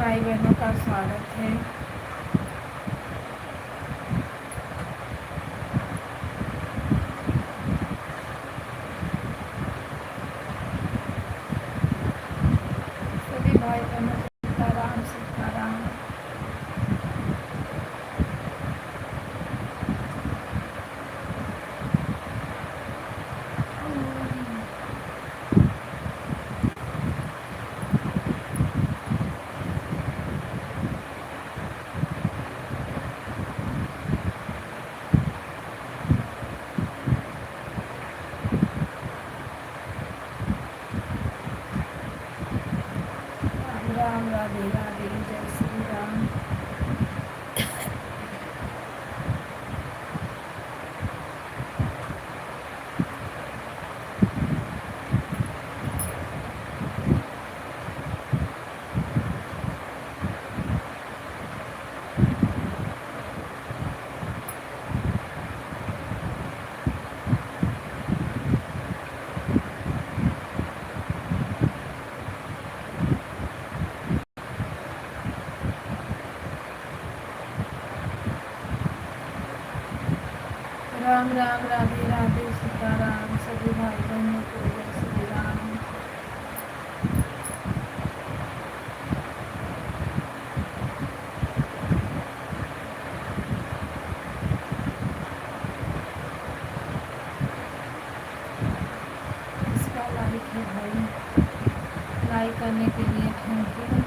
भाई बहनों का स्वागत है। सभी भाई बहनों को सीताराम सीताराम। राम राम, राधे राधे, जय श्री राम। राम राम, राधे राधे, सीताराम। सभी भाई बहनों को जय श्री राम। इसका लाइक है भाई, लाइक करने के लिए थैंक यू।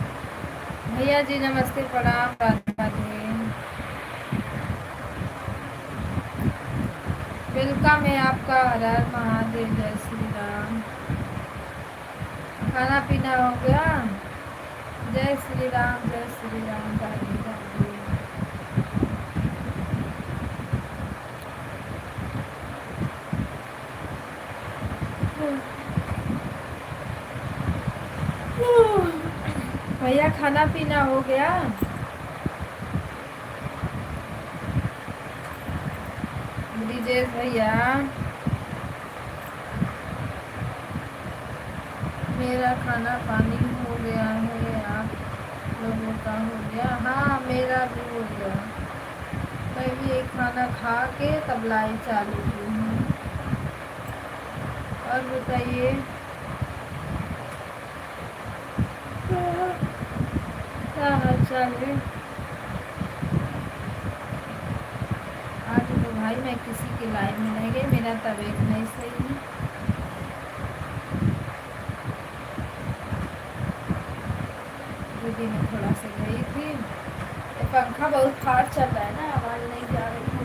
भैया जी नमस्ते, प्रणाम, राधे राधे। वेलकम है आपका, हर हर महादेव, जय श्री राम। खाना पीना हो गया? जय श्री राम, जय श्री राम, राधे राधे। भैया खाना पीना हो गया? ब्रिजेश भैया, मेरा खाना पानी हो गया है, आप लोगों का हो गया? हाँ मेरा भी हो गया। मैं भी एक खाना खा के तब लाइव चालू की हूँ। और बताइए क्या हाल चाल है? आज तो भाई मैं किसी के लाइव में नहीं गई, मेरा तबीयत नहीं सही है। दीदी में थोड़ा सा गई थी। ये पंखा बहुत फाड़ चल रहा है ना, आवाज़ नहीं जा रही है।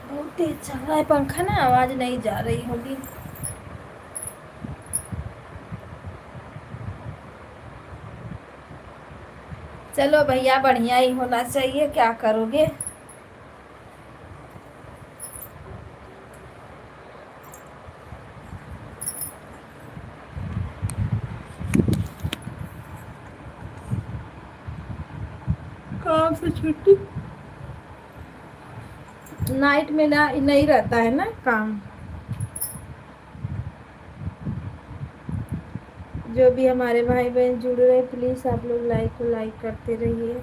बहुत तेज चल रहा है पंखा ना, आवाज़ नहीं जा रही होगी। चलो भैया, बढ़िया ही होना चाहिए, क्या करोगे। काम से छुट्टी नाइट में ना नहीं रहता है ना काम। जो भी हमारे भाई बहन जुड़ रहे, प्लीज आप लोग लाइक को लाइक करते रहिए।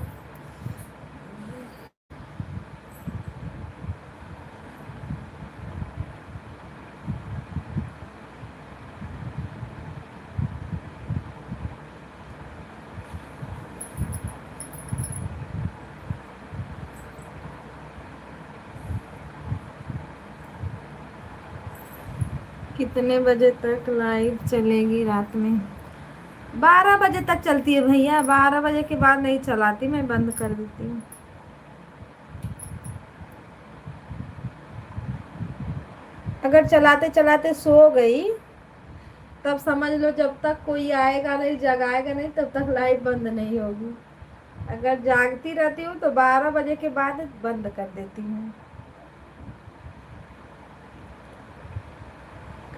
कितने बजे तक लाइव चलेगी रात में? 12 बजे तक चलती है भैया, 12 बजे के बाद नहीं चलाती, मैं बंद कर देती हूँ। अगर चलाते चलाते सो गई तब समझ लो जब तक कोई आएगा नहीं, जगाएगा नहीं, तब तक लाइव बंद नहीं होगी। अगर जागती रहती हूँ तो 12 बजे के बाद बंद कर देती हूँ,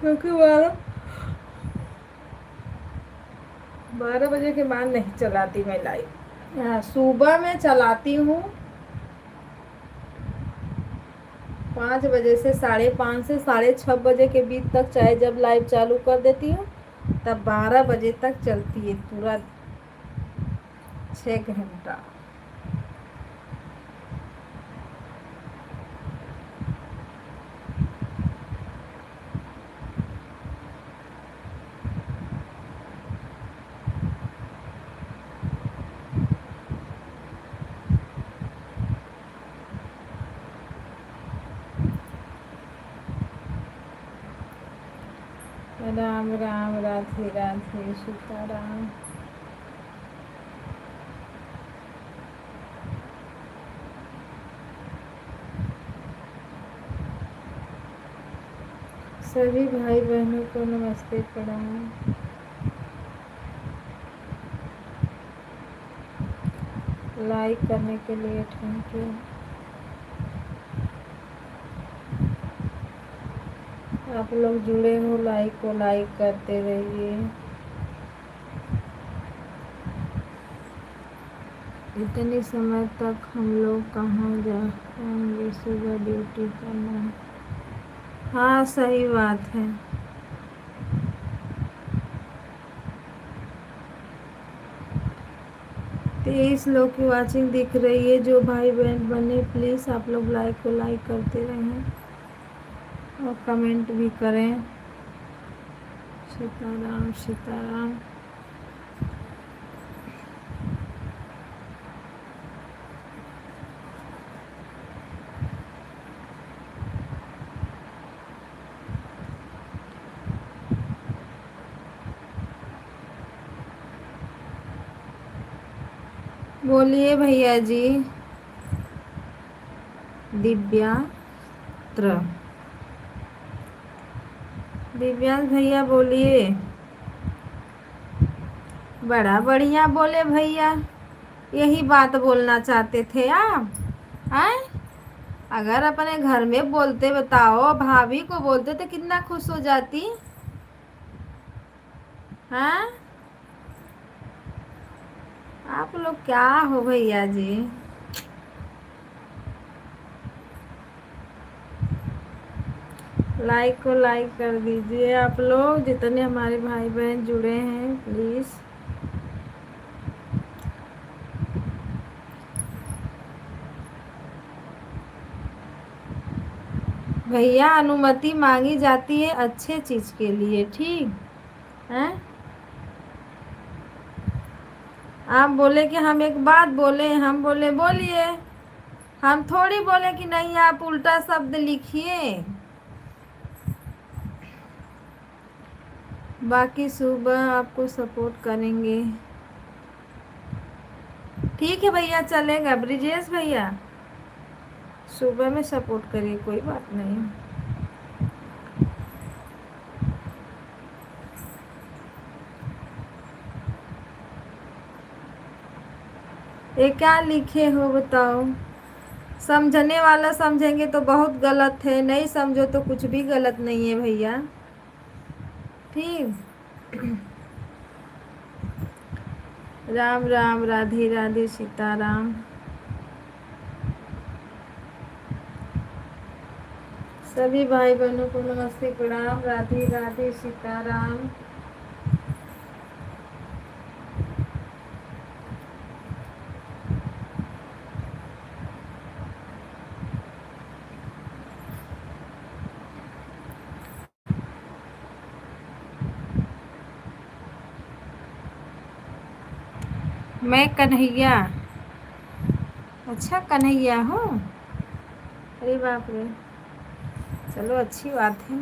क्योंकि 12 बजे के बाद नहीं चलाती मैं लाइव। सुबह में चलाती हूँ 5 बजे से 5:30 से 6:30 के बीच तक, चाहे जब लाइव चालू कर देती हूँ तब 12 बजे तक चलती है पूरा 6 घंटा। राम राम, राधे राधे, सीताराम। सभी भाई बहनों को नमस्ते, प्रणाम। लाइक करने के लिए थैंक यू। आप लोग जुड़े हो, लाइक को लाइक करते रहिए। इतनी समय तक हम लोग कहाँ जा पाएंगे, सुबह ड्यूटी करना है। हाँ सही बात है। 23 लोग की वाचिंग दिख रही है। जो भाई बहन बने प्लीज़ आप लोग लाइक को लाइक करते रहें और कमेंट भी करें। सीताराम सीताराम। बोलिए भैया जी। दिव्यात्र, दिव्यांश भैया बोलिए। बड़ा बढ़िया बोले भैया, यही बात बोलना चाहते थे आप? आए, अगर अपने घर में बोलते, बताओ भाभी को बोलते तो कितना खुश हो जाती। हाँ, आप लोग क्या हो भैया जी। लाइक को लाइक कर दीजिए आप लोग, जितने हमारे भाई बहन जुड़े हैं प्लीज़। भैया अनुमति मांगी जाती है अच्छे चीज़ के लिए, ठीक है। आप बोले कि हम एक बात बोले, हम बोले बोलिए, हम थोड़ी बोले कि नहीं आप उल्टा शब्द लिखिए। बाकी सुबह आपको सपोर्ट करेंगे। ठीक है भैया, चलेगा ब्रिजेश भैया, सुबह में सपोर्ट करिए, कोई बात नहीं। ये क्या लिखे हो बताओ। समझने वाला समझेंगे तो बहुत गलत है, नहीं समझो तो कुछ भी गलत नहीं है भैया, ठीक। राम राम, राधे राधे, सीताराम। सभी भाई बहनों को नमस्ते, प्रणाम, राधे राधे, सीताराम। मैं कन्हैया, अच्छा कन्हैया हो, अरे बाप रे, चलो अच्छी बात है।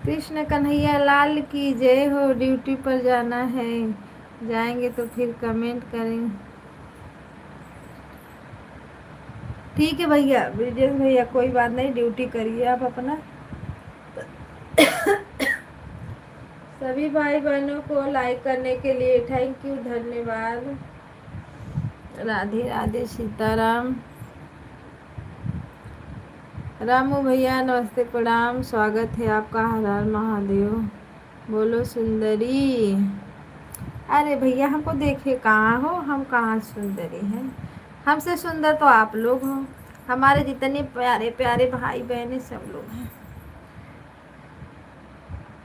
कृष्ण कन्हैया लाल की जय हो। ड्यूटी पर जाना है, जाएंगे तो फिर कमेंट करेंगे। ठीक है भैया, ब्रिजेश भैया कोई बात नहीं, ड्यूटी करिए आप अपना। सभी भाई बहनों को लाइक करने के लिए थैंक यू, धन्यवाद। राधे राधे, सीताराम। रामू भैया नमस्ते, प्रणाम, स्वागत है आपका, हर हर महादेव। बोलो सुंदरी। अरे भैया हमको देखे कहाँ हो, हम कहाँ सुंदरी हैं। हमसे सुंदर तो आप लोग हो। हमारे जितने प्यारे प्यारे भाई बहन सब लोग हैं।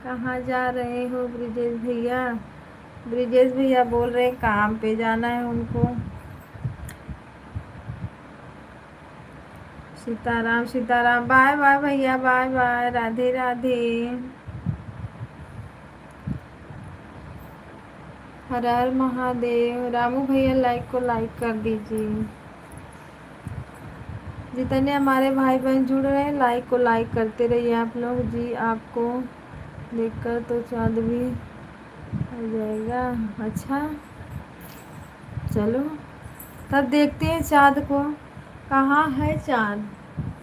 कहाँ जा रहे हो ब्रिजेश भैया? ब्रिजेश भैया बोल रहे हैं काम पे जाना है उनको। सीताराम सीताराम, बाय बाय भैया, बाय बाय, राधे राधे। हर हर महादेव। रामू भैया लाइक को लाइक कर दीजिए। जितने हमारे भाई बहन जुड़ रहे हैं लाइक को लाइक करते रहिए आप लोग जी। आपको देखकर तो चाँद भी हो जाएगा। अच्छा चलो तब देखते हैं चाँद को। कहाँ है चाँद?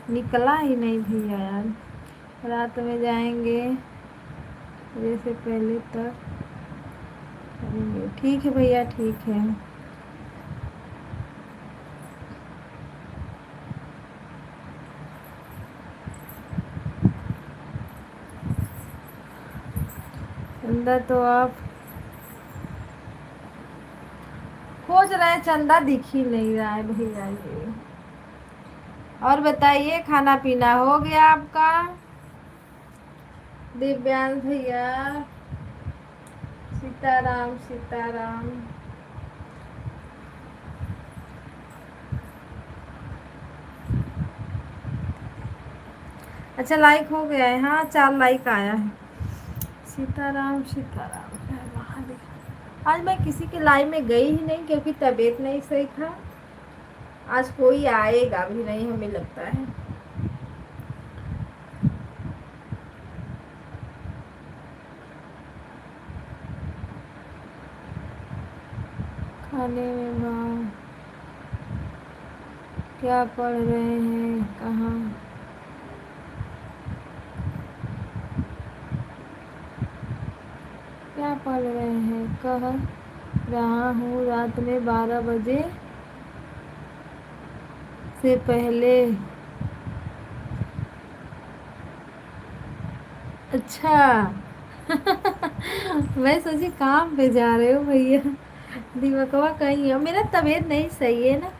निकला ही नहीं भैया यार। रात में जाएंगे जैसे पहले तक करेंगे। ठीक है भैया, ठीक है। चंदा तो आप खोज रहे, चंदा दिख ही नहीं रहा है भैया ये। और बताइए खाना पीना हो गया आपका? दिव्यांश भैया सीताराम सीताराम। अच्छा लाइक हो गया है, हाँ 4 लाइक आया है। सीताराम सीताराम है महादेव। आज मैं किसी के लाइव में गई ही नहीं क्योंकि तबीयत नहीं सही था। आज कोई आएगा भी नहीं हमें लगता है। खाने में भाव क्या पढ़ रहे हैं? कहाँ? क्या पढ़ रहे हैं? कह रहा हूँ रात में 12 बजे से पहले। अच्छा मैं सोची काम पे जा रहे हो भैया। दिवकवा कहीं है, मेरा तबीयत नहीं सही है ना।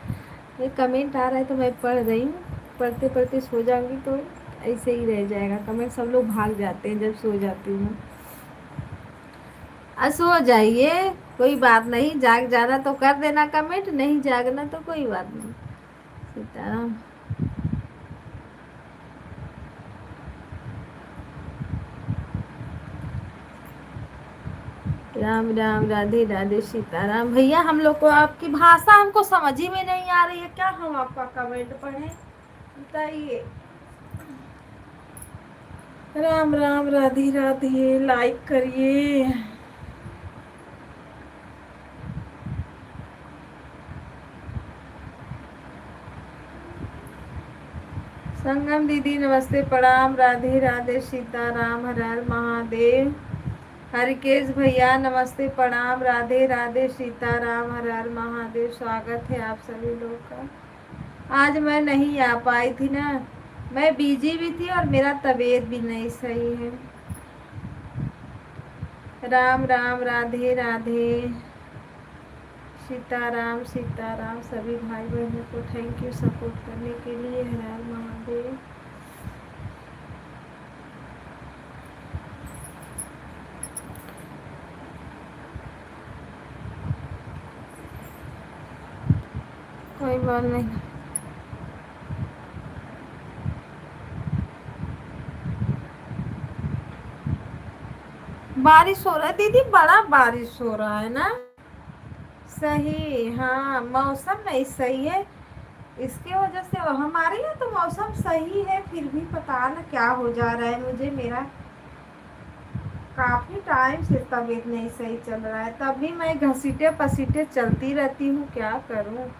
ये कमेंट आ रहा है तो मैं पढ़ रही हूँ। पढ़ते पढ़ते सो जाऊंगी तो ऐसे ही रह जाएगा कमेंट। सब लोग भाग जाते हैं जब सो जाती हूँ। सो जाइए, कोई बात नहीं। जाग जाना तो कर देना कमेंट, नहीं जागना तो कोई बात नहीं। सीताराम राम राम, राधे राधे, सीताराम। भैया हम लोग को आपकी भाषा हमको समझ ही में नहीं आ रही है, क्या हम आपका कमेंट पढ़ें बताइए। राम राम, राधे राधे, लाइक करिए। संगम दीदी नमस्ते प्रणाम, राधे राधे, सीताराम, हर हर महादेव। हरिकेश भैया नमस्ते प्रणाम, राधे राधे, सीताराम, हर हर महादेव। स्वागत है आप सभी लोग का। आज मैं नहीं आ पाई थी ना, मैं बिजी भी थी और मेरा तबीयत भी नहीं सही है। राम राम, राधे राधे, सीताराम सीताराम। सभी भाई बहनों को थैंक यू सपोर्ट करने के लिए। हर हर महादेव। कोई बात नहीं। बारिश हो रहा है दीदी, बड़ा बारिश हो रहा है ना। सही, हाँ मौसम नहीं सही है इसकी वजह से। हमारे यहाँ तो मौसम सही है फिर भी पता न क्या हो जा रहा है मुझे। मेरा काफी टाइम से तबीयत नहीं सही चल रहा है, तब भी मैं घसीटे पसीटे चलती रहती हूँ, क्या करूँ।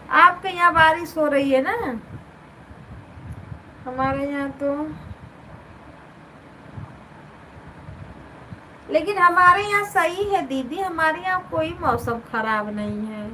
आपके यहाँ बारिश हो रही है ना? हमारे यहाँ तो लेकिन हमारे यहाँ सही है दीदी, हमारे यहाँ कोई मौसम खराब नहीं है।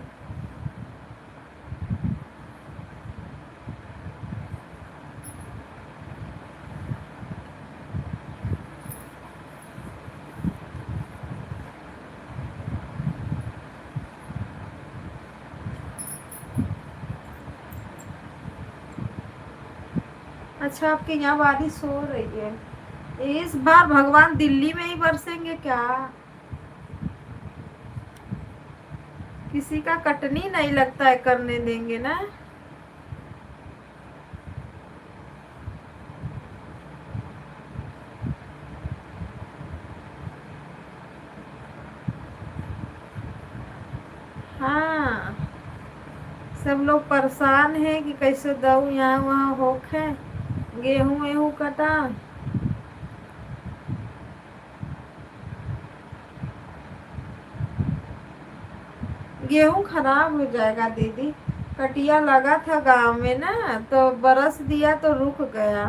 अच्छा, आपके यहाँ बारिश हो रही है? इस बार भगवान दिल्ली में ही बरसेंगे क्या? किसी का कटनी नहीं लगता है करने देंगे ना। हाँ, सब लोग परेशान है कि कैसे दऊ यहाँ वहाँ होखे, गेहूं वेहूं कटा। गेहूं खराब हो जाएगा दीदी। कटिया लगा था गांव में ना, तो बरस दिया तो रुक गया।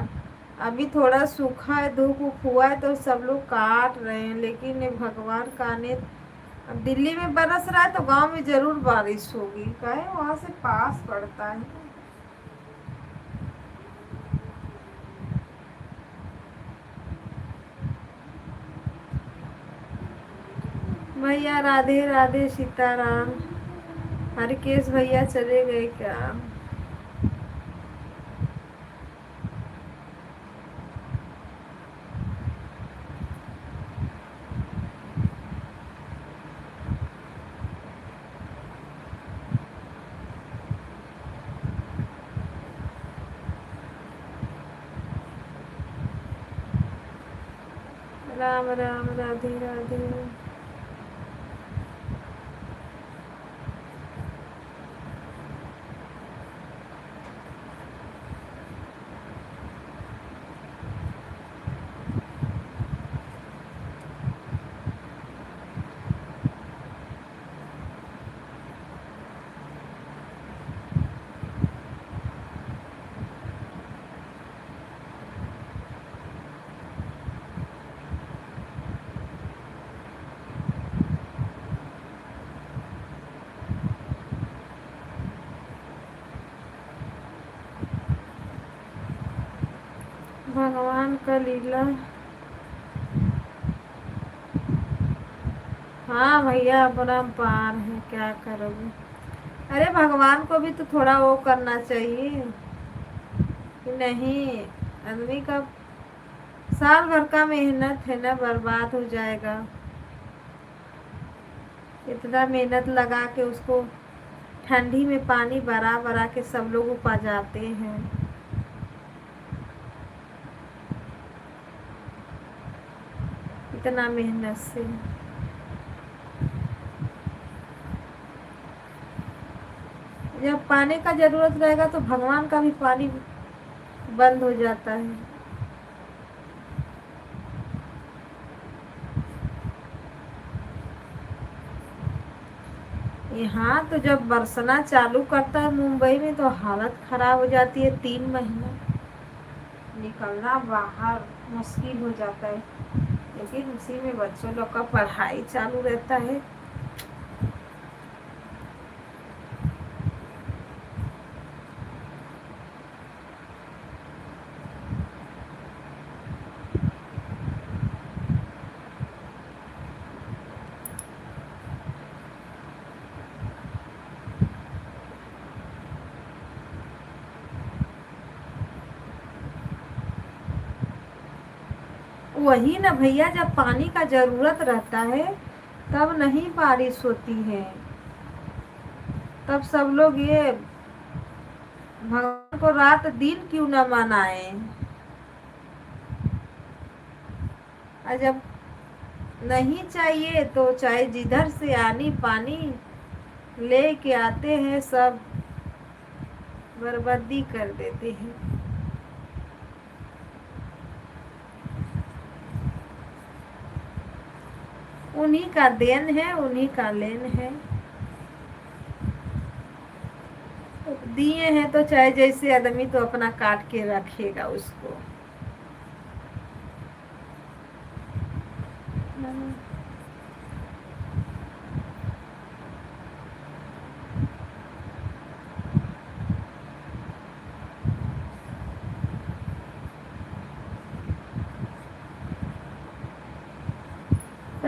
अभी थोड़ा सूखा है, धूप उप हुआ है तो सब लोग काट रहे हैं, लेकिन ये भगवान का ने। अब दिल्ली में बरस रहा है तो गांव में जरूर बारिश होगी, कहे वहां से पास पड़ता है। भैया राधे राधे, सीताराम। हरकेश भैया चले गए क्या? राम राम, राधे राधे। भगवान का लीला। हाँ भैया, अपरंपार है, क्या करोगे। अरे भगवान को भी तो थोड़ा वो करना चाहिए कि नहीं। आदमी का साल भर का मेहनत है ना, बर्बाद हो जाएगा। इतना मेहनत लगा के उसको ठंडी में पानी भरा भरा के सब लोग उपजाते हैं। इतना मेहनत से। जब पानी का जरूरत रहेगा तो भगवान का भी पानी बंद हो जाता है। यहाँ तो जब बरसना चालू करता है मुंबई में तो हालत खराब हो जाती है, 3 महीना निकलना बाहर मुश्किल हो जाता है। लेकिन उसी में बच्चों लोग का पढ़ाई चालू रहता है। वही ना भैया, जब पानी का जरूरत रहता है तब नहीं बारिश होती है। तब सब लोग ये भगवान को रात दिन क्यों न मनाए। और जब नहीं चाहिए तो चाहे जिधर से आनी पानी लेके आते हैं, सब बर्बादी कर देते हैं। उन्हीं का देन है, उन्हीं का लेन है। दिए हैं तो चाहे जैसे आदमी तो अपना काट के रखेगा उसको।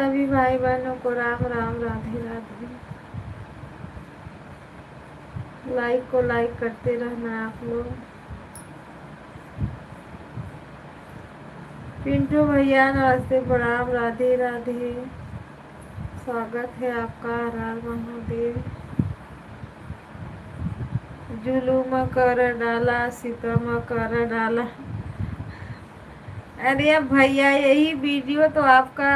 सभी भाई बहनों को राम राम, राधे राधे। लाइक को लाइक करते रहना आप लोग। पिंटू भैया नमस्ते, प्रणाम, राधे राधे। स्वागत है आपका, हर हर महादेव। जुलूम कर डाला, सितम कर डाला। अरे भैया यही वीडियो तो आपका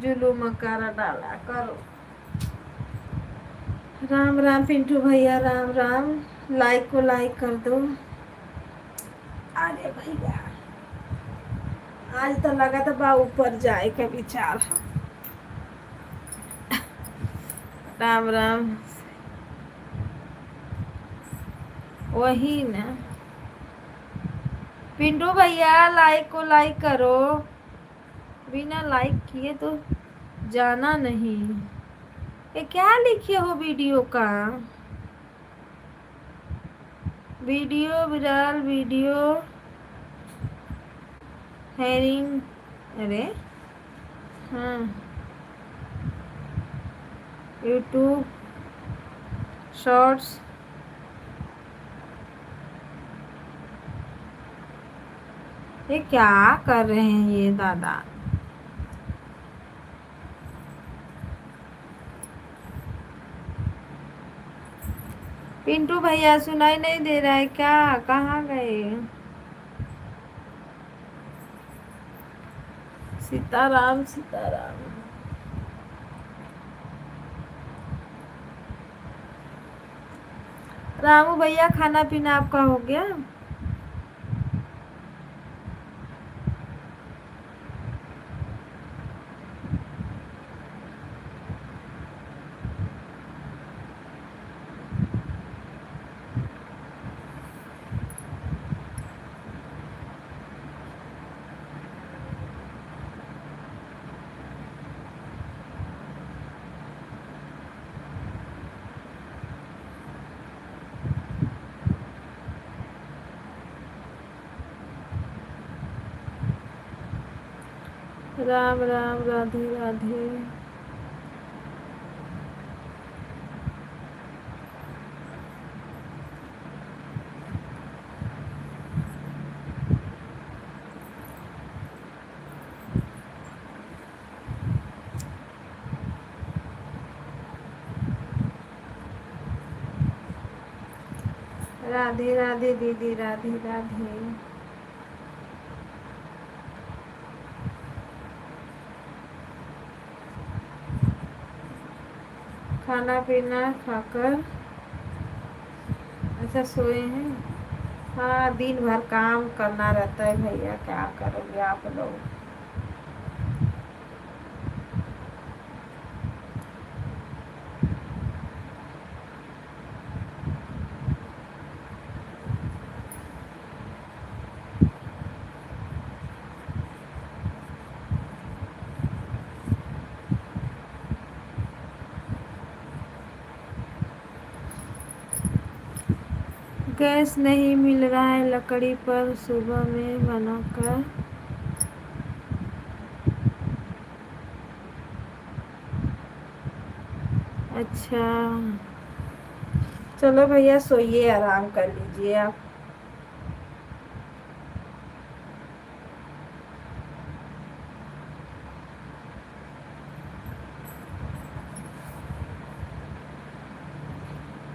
जुलूम कर डाला। करो राम राम पिंटू भैया, राम राम। लाइक को लाइक कर दो। अरे भैया आज तो लगा था बा ऊपर जाए का विचार। राम राम। वही ना पिंटू भैया, लाइक को लाइक करो। बिना लाइक किए तो जाना नहीं। ये क्या लिखे हो वीडियो का? वीडियो विरल, वीडियो हेरिंग। अरे हाँ, यूट्यूब शॉर्ट्स। ये क्या कर रहे हैं ये दादा? पिंटू भैया सुनाई नहीं दे रहा है क्या? कहाँ गए? सीताराम सीताराम। रामू भैया खाना पीना आपका हो गया? राम राम, राधे राधे। राधे राधे दीदी, राधे राधे। खाना पीना खाकर अच्छा सोए हैं? हाँ, दिन भर काम करना रहता है भैया, क्या करोगे आप लोग। गैस नहीं मिल रहा है लकड़ी पर सुबह में बनाकर। अच्छा चलो भैया सोइए, आराम कर लीजिए आप।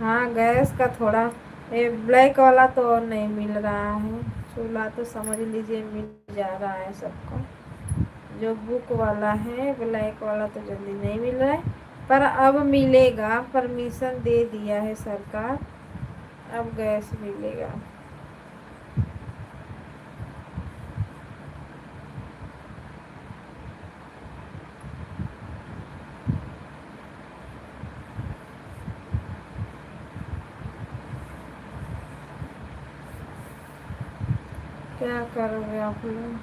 हाँ गैस का थोड़ा ये ब्लैक वाला तो नहीं मिल रहा है। चूल्हा तो समझ लीजिए मिल जा रहा है सबको। जो बुक वाला है ब्लैक वाला तो जल्दी नहीं मिल रहा है, पर अब मिलेगा। परमिशन दे दिया है सरकार, अब गैस मिलेगा। क्या करोगे आप लोग?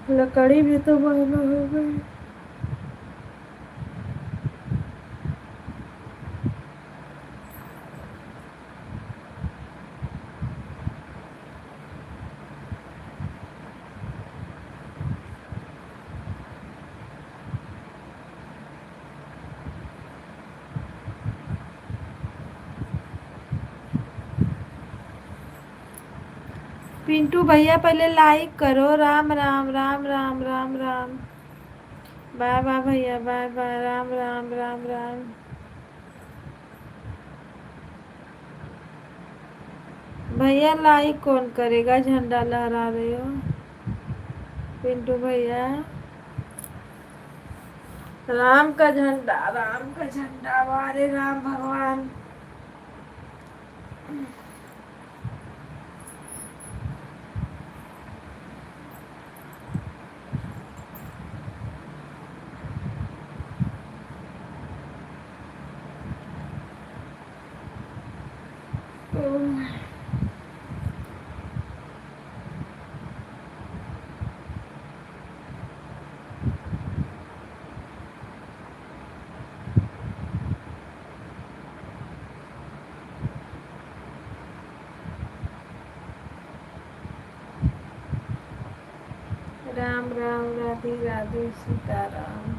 लकड़ी भी तो महंगा हो गई। पिंटू भैया पहले लाइक करो। राम राम राम राम राम राम। बाय बाय भैया, बाय बाय, राम राम राम राम। भैया लाइक कौन करेगा, झंडा लहरा रहे हो पिंटू भैया। राम का झंडा, राम का झंडा, वारे राम भगवान। राम राम, राधे राधे, सीताराम।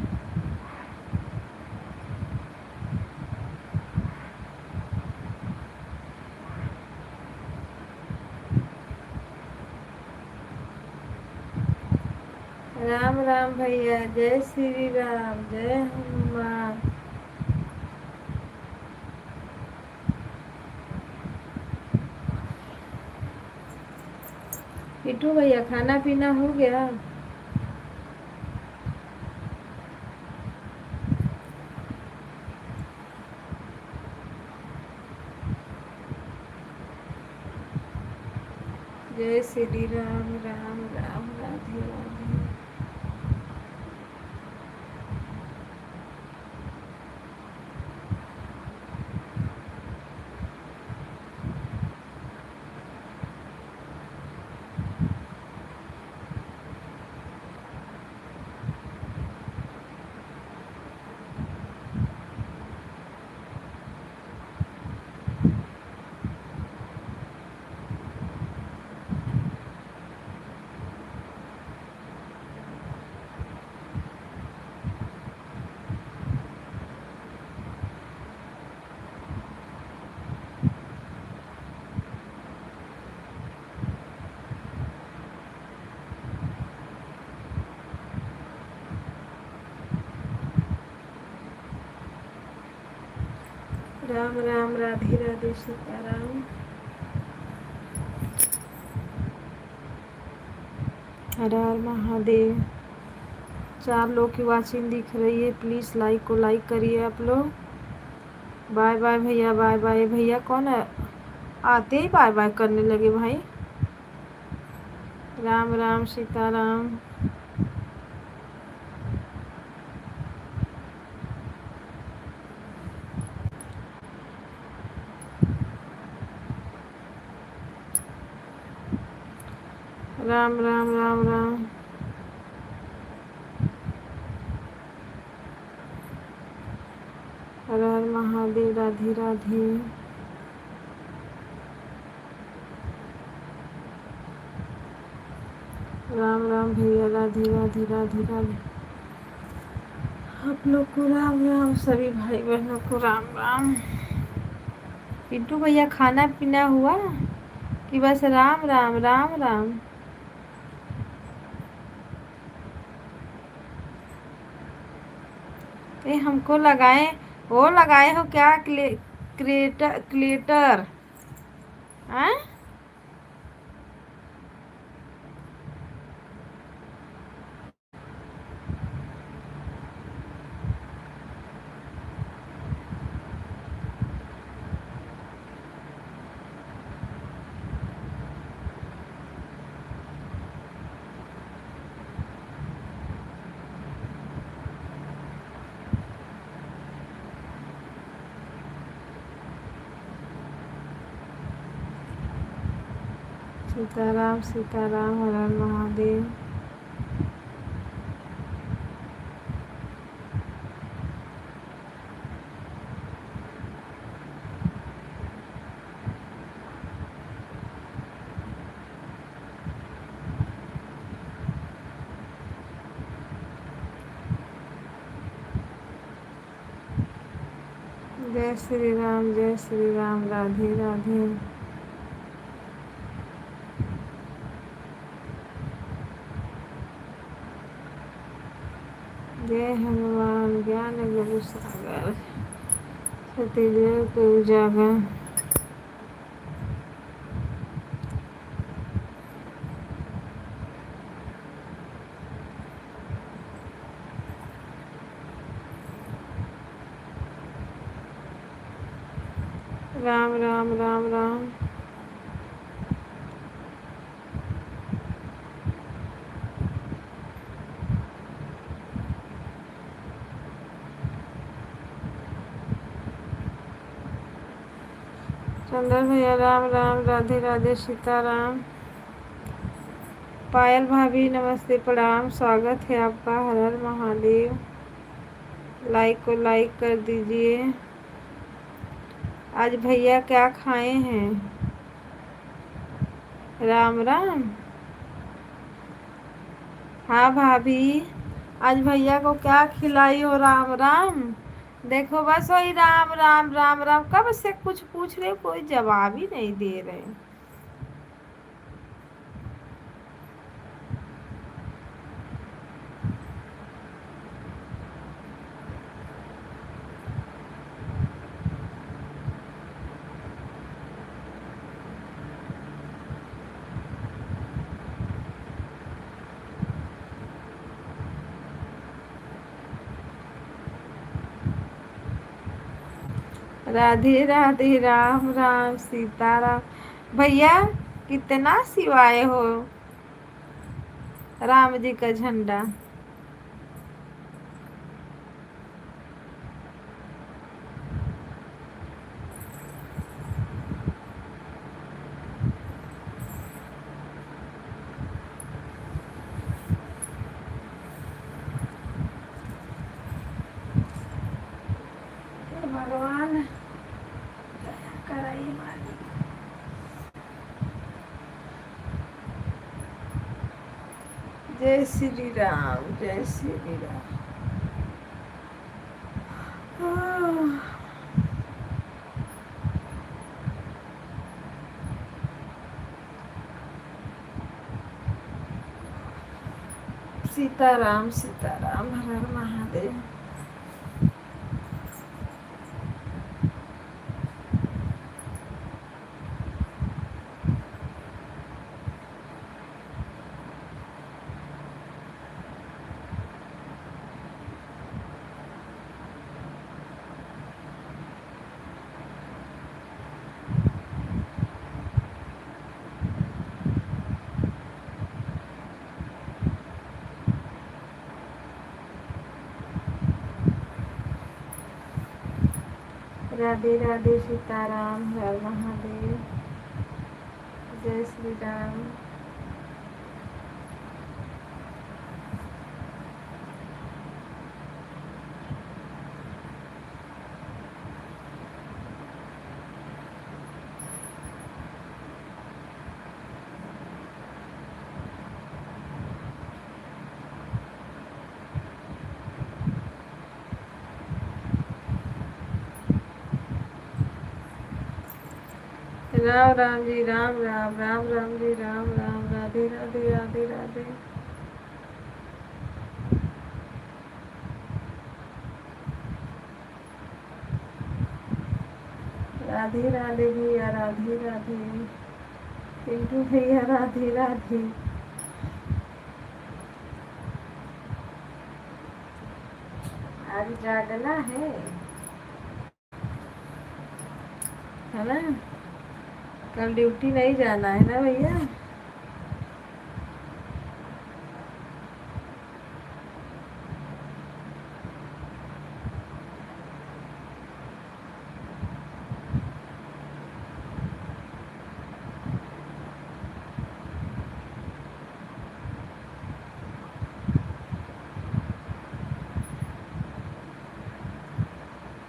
राम राम भैया, जय श्री राम, जय हनुमान। पिंटू भैया खाना पीना हो गया? जय श्री राम, राम राम, राधे राधे। राम राम, राधे राधे, सीताराम। हर हर महादेव। 4 लोग की वाचिंग दिख रही है, प्लीज लाइक को लाइक करिए आप लोग। बाय बाय भैया, बाय बाय भैया। कौन है? आते ही बाय बाय करने लगे भाई। राम राम, सीताराम। राम राम राम राम। हर हर महादेव, राधे राधे। राम राम भैया, राधे राधे, राधे राधे। आप लोग को राम राम, सभी भाई बहनों को राम राम। पिंटू भैया खाना पीना हुआ कि बस राम राम राम राम? ये हमको लगाए, वो लगाए हो क्या? क्रिएटर क्रिएटर हैं? सीताराम सीताराम, हर हर महादेव। जय श्री राम, जय श्री राम, राधे राधे। हनुमान ज्ञान गुरु सागर सतीदेव को उजागर। राम राम राम राम। चंद्र भैया राम राम, राधे राधे, सीताराम। पायल भाभी नमस्ते, प्रणाम, स्वागत है आपका। हर हर महादेव। लाइक को लाइक कर दीजिए। आज भैया क्या खाए हैं? राम राम। हाँ भाभी, आज भैया को क्या खिलाई हो? राम राम। देखो बस वही राम राम राम राम, कब से कुछ पूछ रहे, कोई जवाब ही नहीं दे रहे। राधे राधे, राम राम, सीताराम। भैया कितना सिवाए हो राम जी का झंडा। भगवान कराइए मालिक। जय श्री राम, जय श्री राम। सीताराम सीताराम, हर हर महादेव। राधे राधे, सीताराम, हर महादेव, जय श्री राम। राम राम जी, राम राम, राम राम जी, राम राम, राधे राधे, राधे राधे। राधे राधे भैया, राधे राधे। पिंटू भैया राधे राधे। आज जागना है ना? कल ड्यूटी नहीं जाना है ना भैया?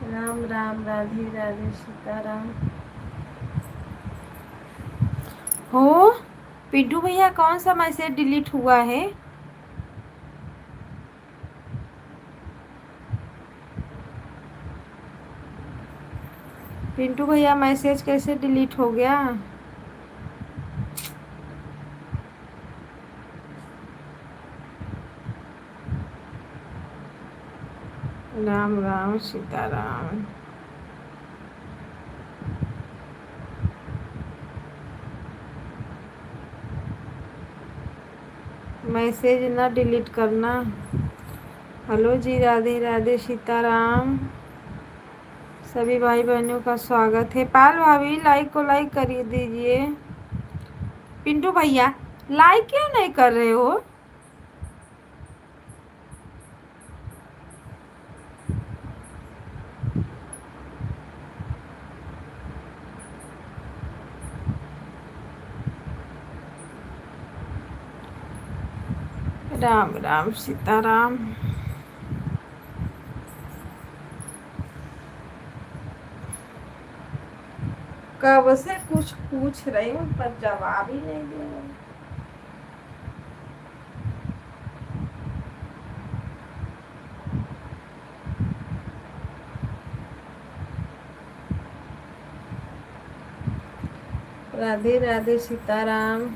राम राम, राधे राधे, सीताराम। हो पिंटू भैया, कौन सा मैसेज डिलीट हुआ है? पिंटू भैया, मैसेज कैसे डिलीट हो गया? राम राम सीताराम। मैसेज ना डिलीट करना। हेलो जी, राधे राधे सीताराम। सभी भाई बहनों का स्वागत है। पाल भाभी लाइक को लाइक कर दीजिए। पिंटू भैया लाइक क्यों नहीं कर रहे हो? राम राम सीताराम। कब से कुछ पूछ रही हूँ पर जवाब ही नहीं दे रहे। राधे राधे सीताराम।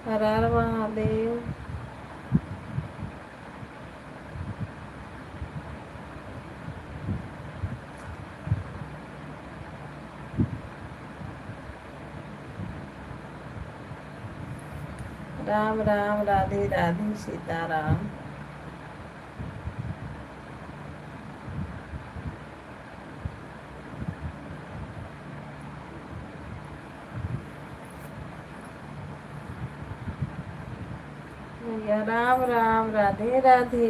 हर हर महादेव। राम राम राधे राधे सीताराम। भैया राम राम राधे राधे।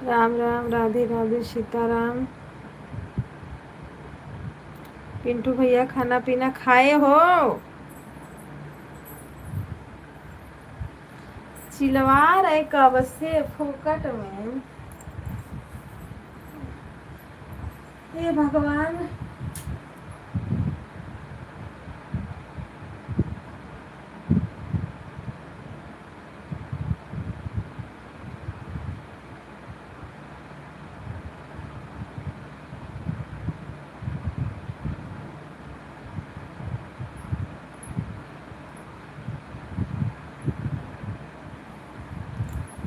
राम राम राधे राधे सीताराम। पिंटू भैया खाना पीना खाए हो? चिल्ला रहे कब से फोकट में। हे भगवान।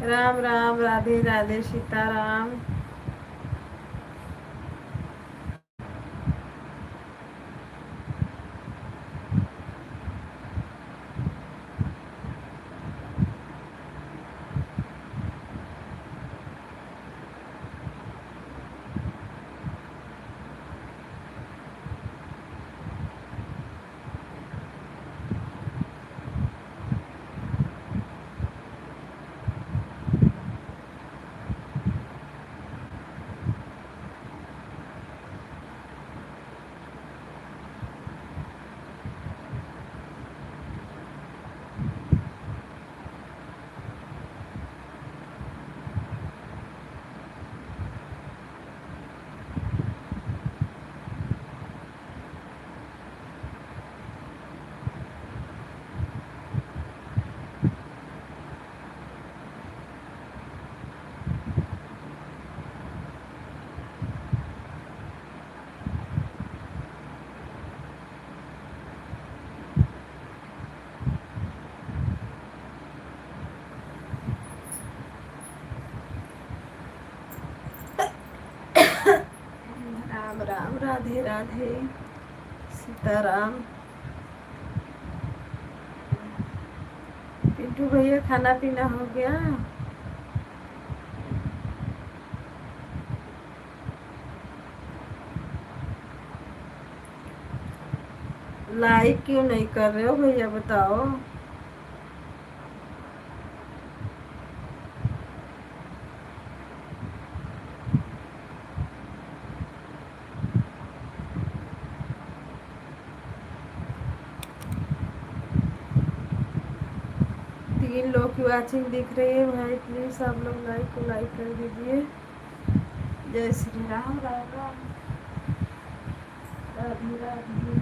राम राम राधे राधे सीताराम। राधे राधे, सीताराम। पिंटू भैया खाना पीना हो गया? लाइक क्यों नहीं कर रहे हो भैया, बताओ। तीन लोग की वाचिंग दिख रही है भाई, प्लीज सब लोग लाइक कर दीजिए। जय श्री राम, राम राम, राधे राधे।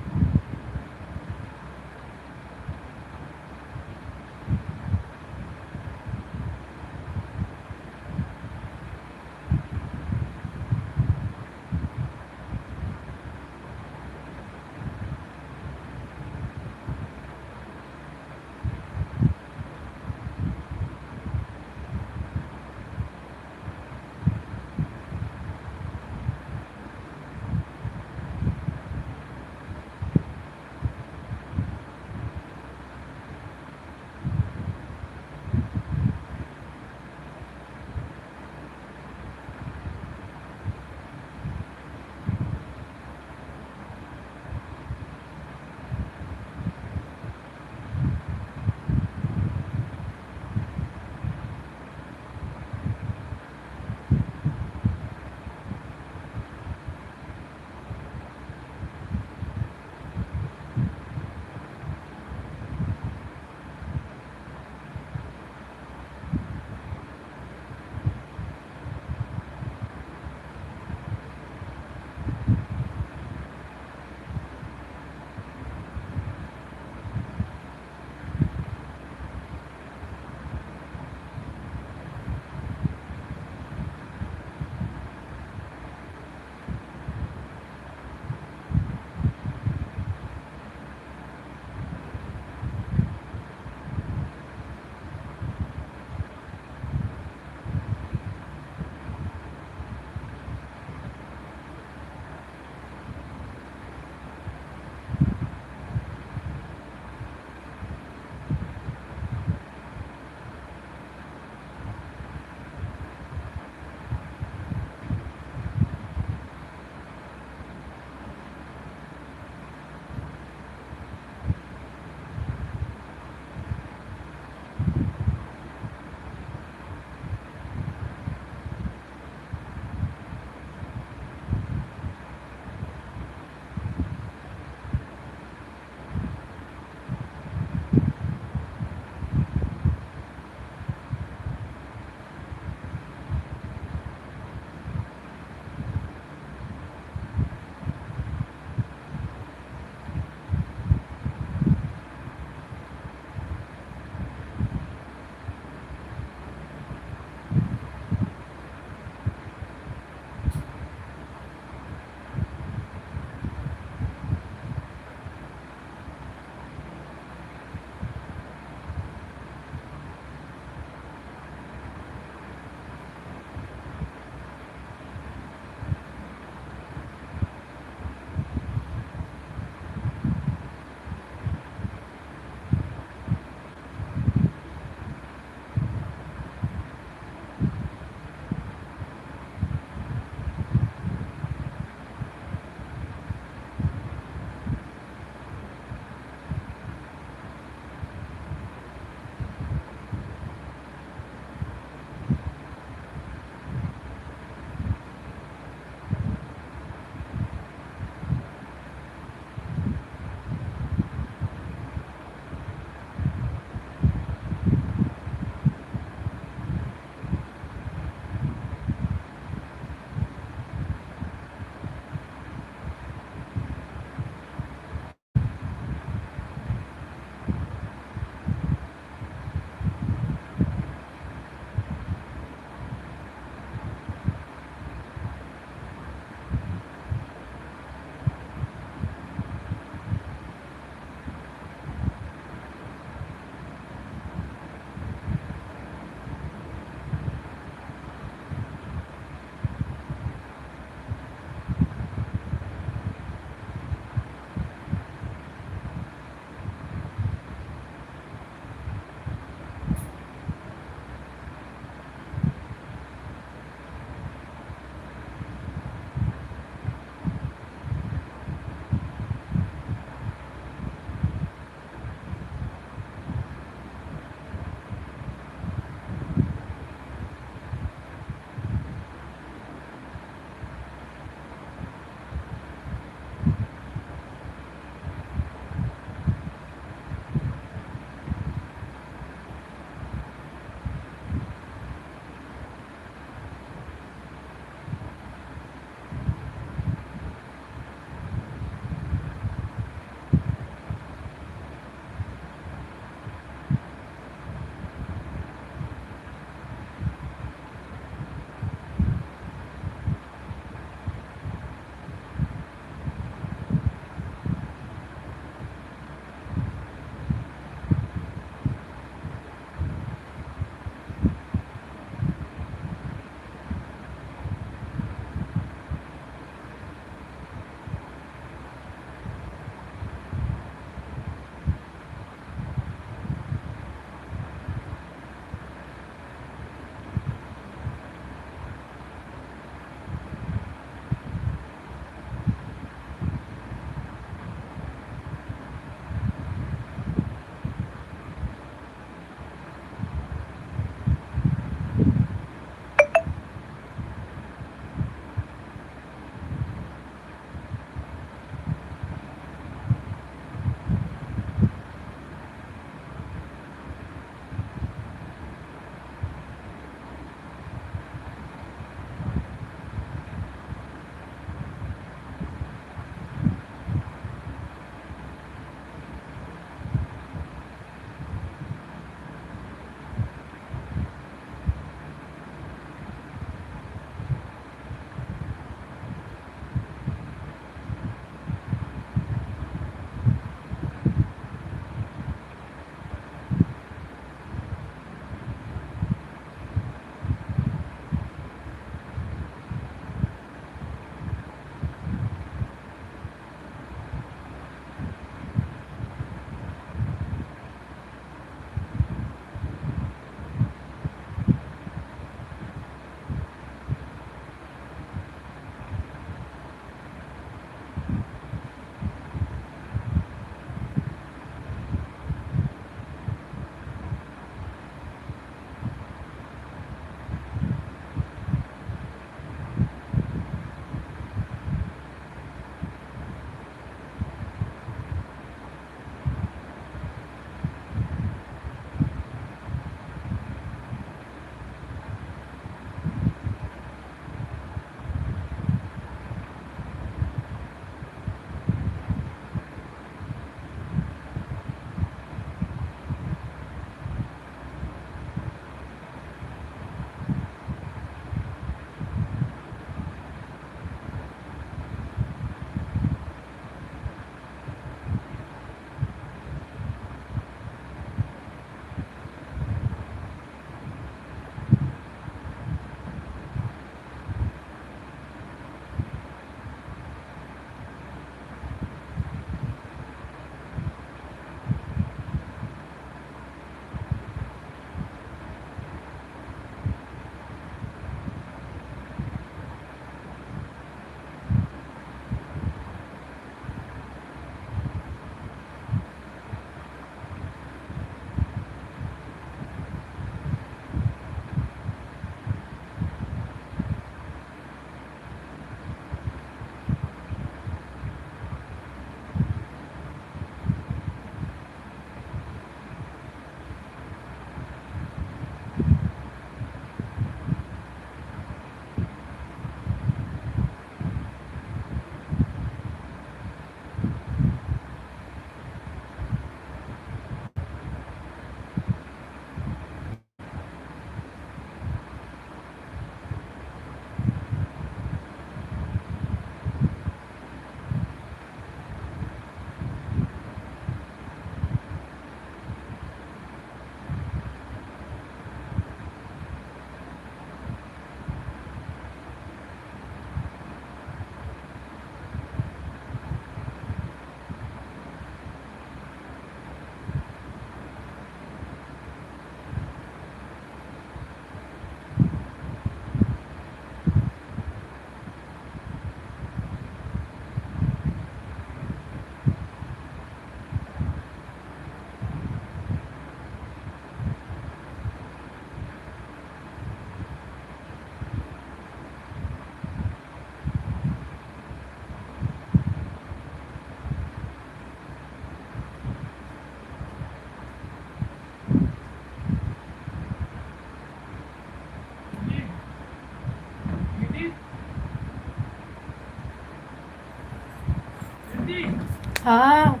हाँ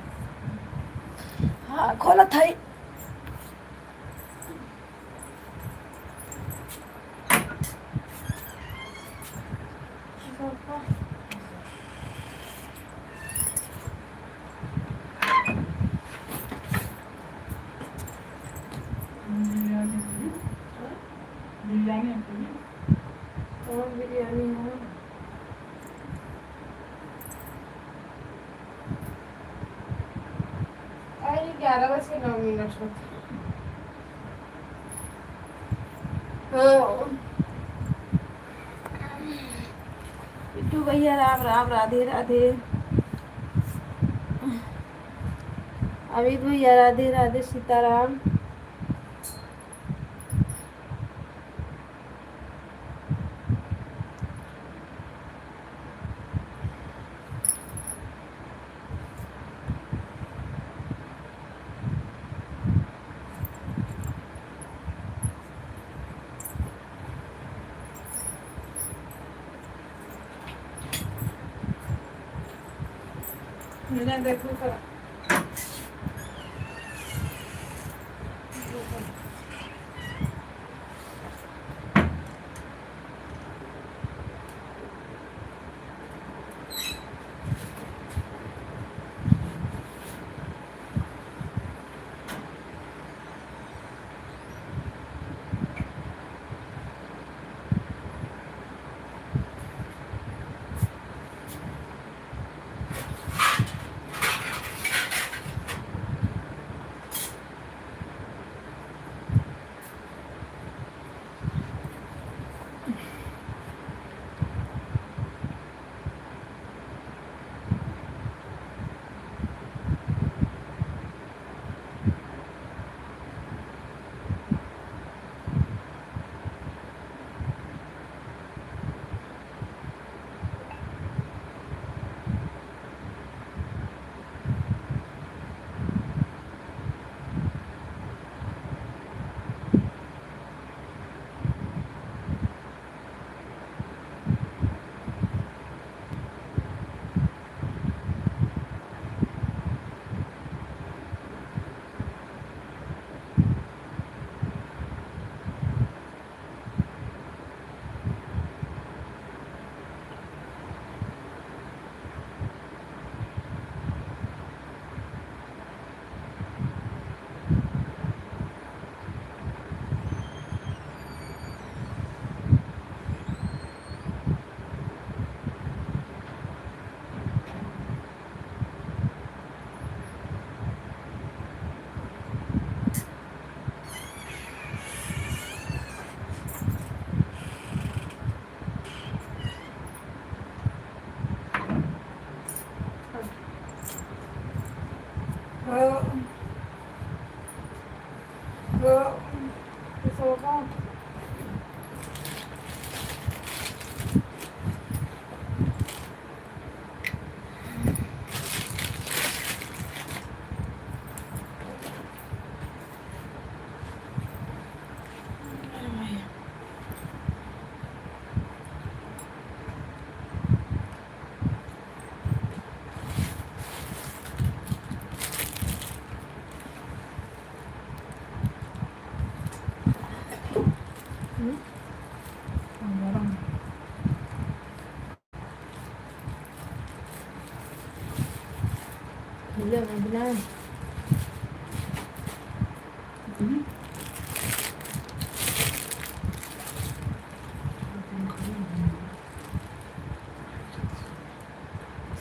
हाँ खोला था ही। और बिरयानी है। अरे 11 बज के 9 मिनट होते। हाँ बिट्टू भैया राम राम राधे राधे। अमित भैया राधे राधे सीताराम। मैंने देखो करा।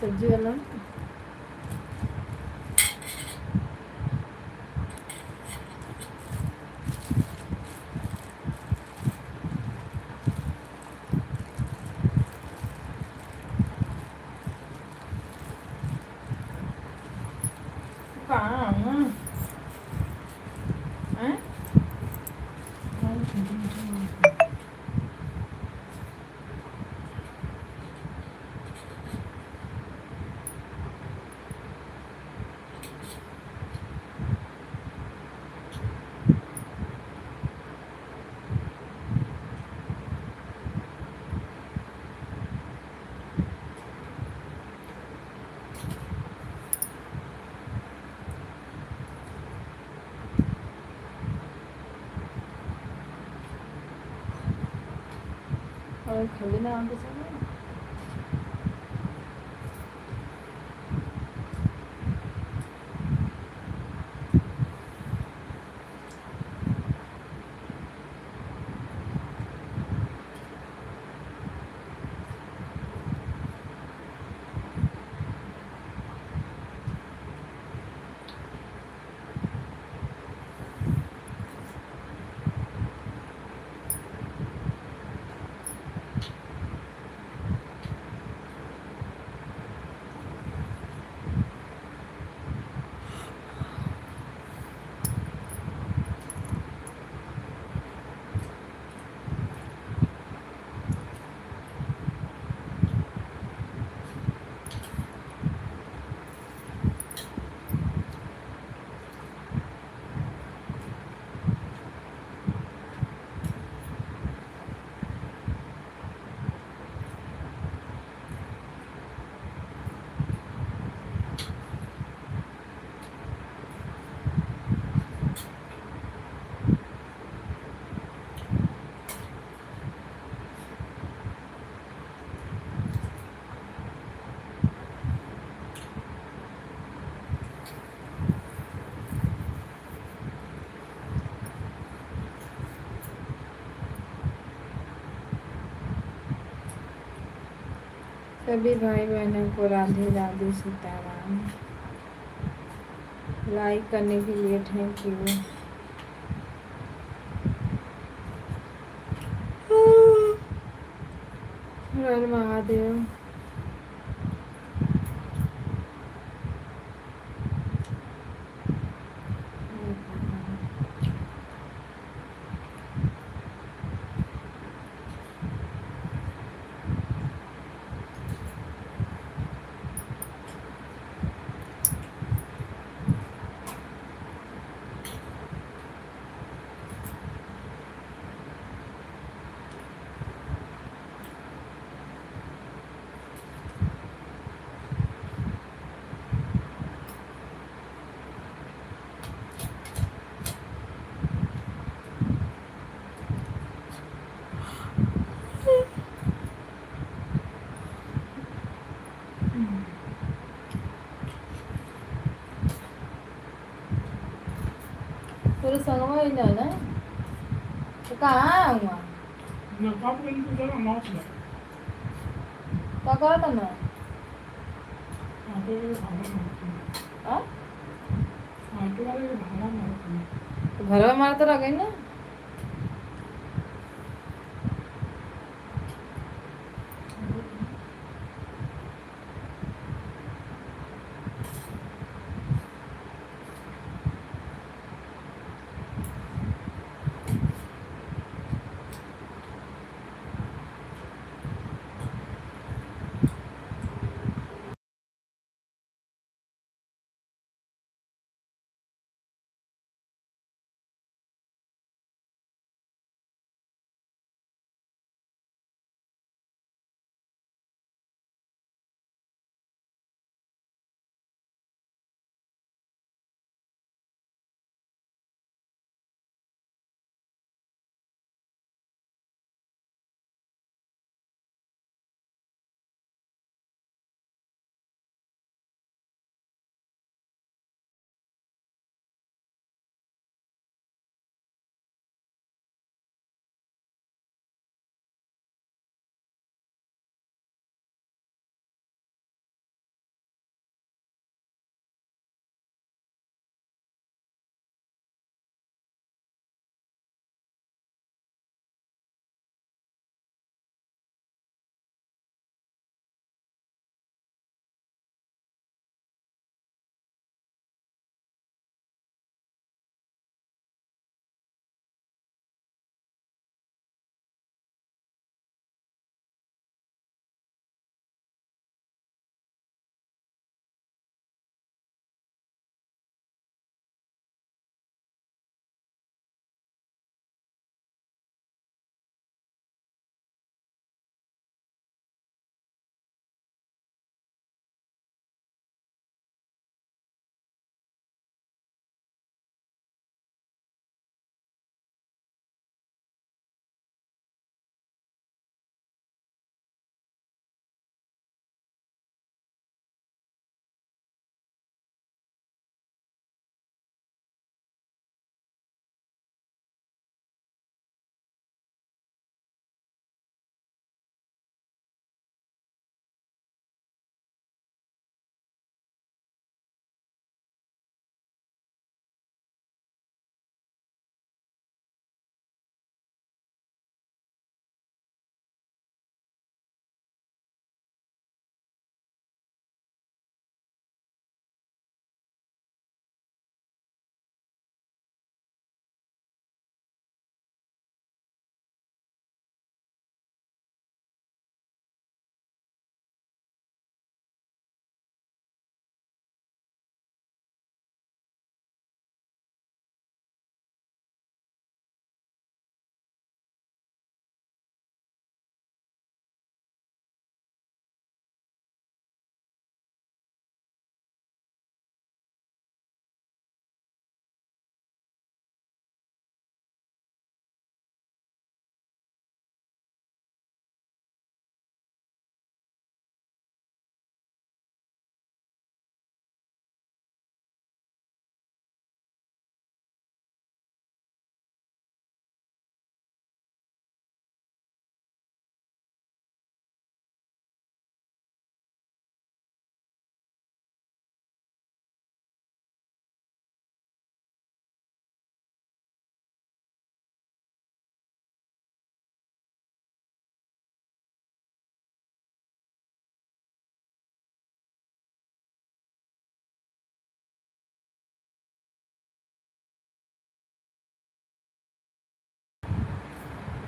सब्जी वाला कहाँ हैं? और खाली ना आके समय सभी भाई बहनों को राधे राधे सीताराम। लाइक करने के लिए थैंक यू। हर महादेव। पूरे संगमा ही ना ना तो कहाँ आऊँगा ना कब कहीं तो चलो नॉट ना क्या करा था मैं आटे वाले भाला मारते हाँ हैं आटे वाले भाला मारते हैं तो घर में मारते तो रह गई ना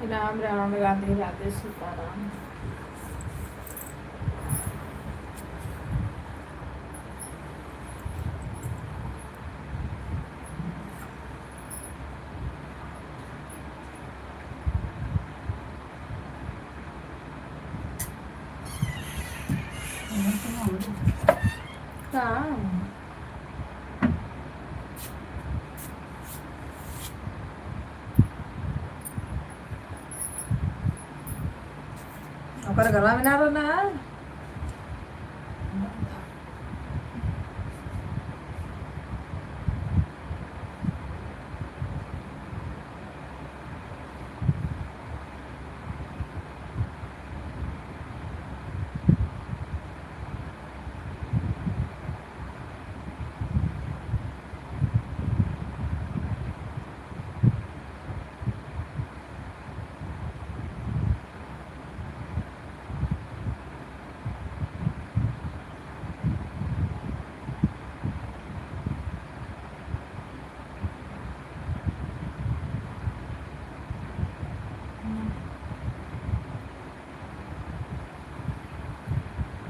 राम राम, राधे राधे, सीताराम। हाँ, ओकर गला में ना रहना है।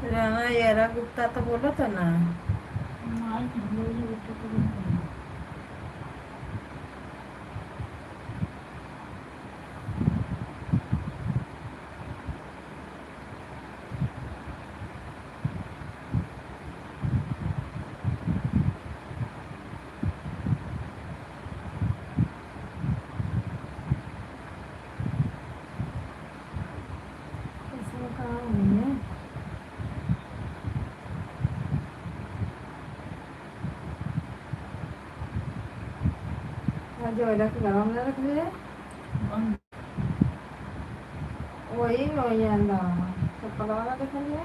राणा यारा गुप्ता तो बोला था ना। इसमें कहाँ हुई है? जो रख गरम ना रख ले, वही में वही अंदर तो पलवाना देख लिया।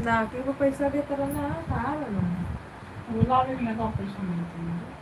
नाके को पैसा देता रहना, कहाँ रहना। बोला भी लगा पैसा मिलता है।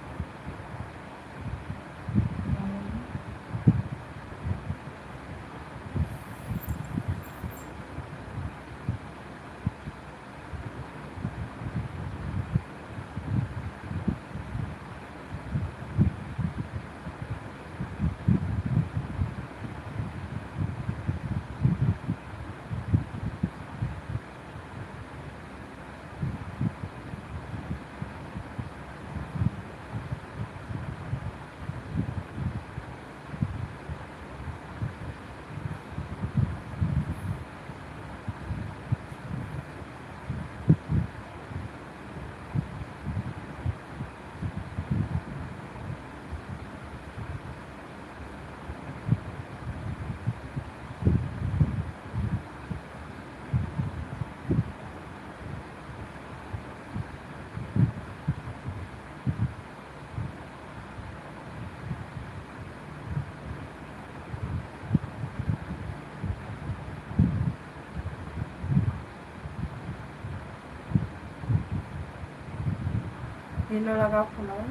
नीलो लगा फुला।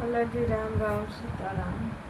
चलो जी, राम राम सीताराम।